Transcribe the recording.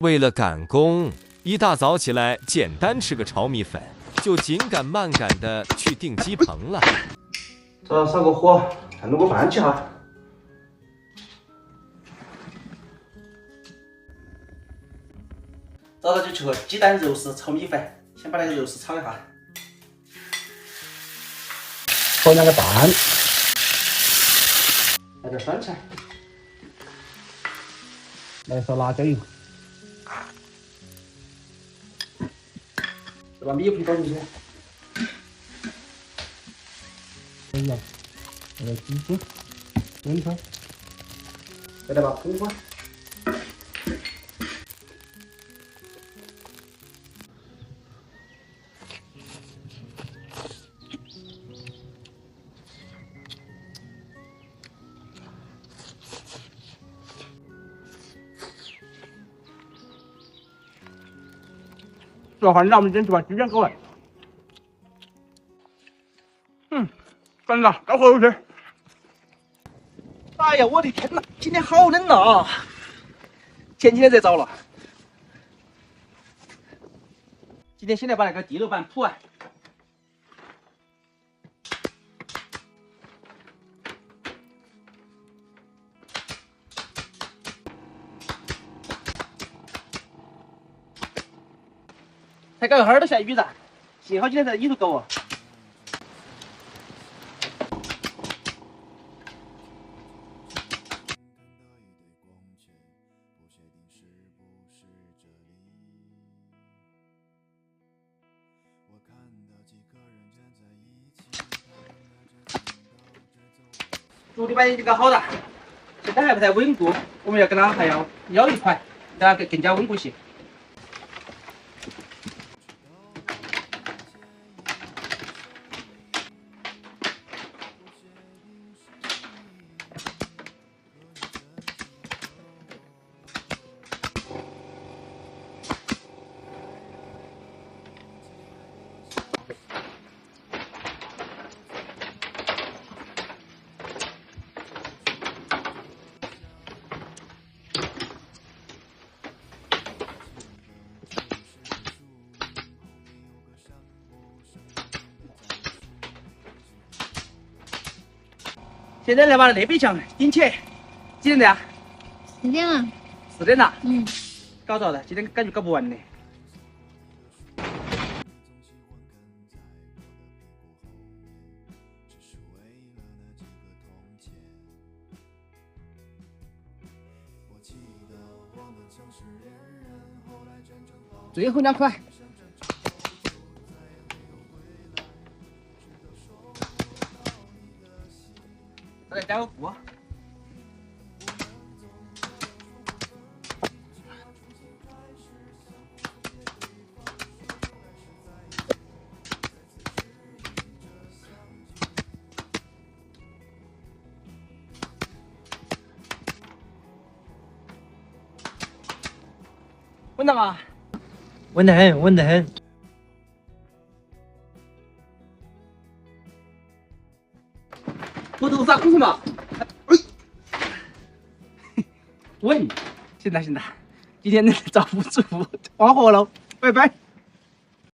为了赶工，一大早起来简单吃个炒米粉，就紧赶慢赶的去订鸡棚了。这烧个火，还弄个饭去哈。早早就去个鸡蛋肉丝炒米粉，先把那个肉丝炒一下。和两个蛋，来点酸菜，来勺辣椒油，再把米粉倒进去。哎呀，那个鸡精，滚开，再来把葱花。做饭，让我们先去把鸡蛋搞完。干了，到后去。哎呀，我的天哪，今天好冷啊！前几天热着了。今天先来把那个地楼板铺完。才搞一会儿都下雨了，幸好今天这雨都够哦。竹篱板已经搞好了，现在还不太稳固，我们要跟它还要咬一块，让它更加稳固些。现在来把那边墙顶起，几点的呀4点啊。4点了。搞着了，今天感觉搞不完呢。最后2块。再来加个布。稳当吗？稳得很，稳得很。我头发哭什么？稳，行了，今天遭不住，花活了，拜拜。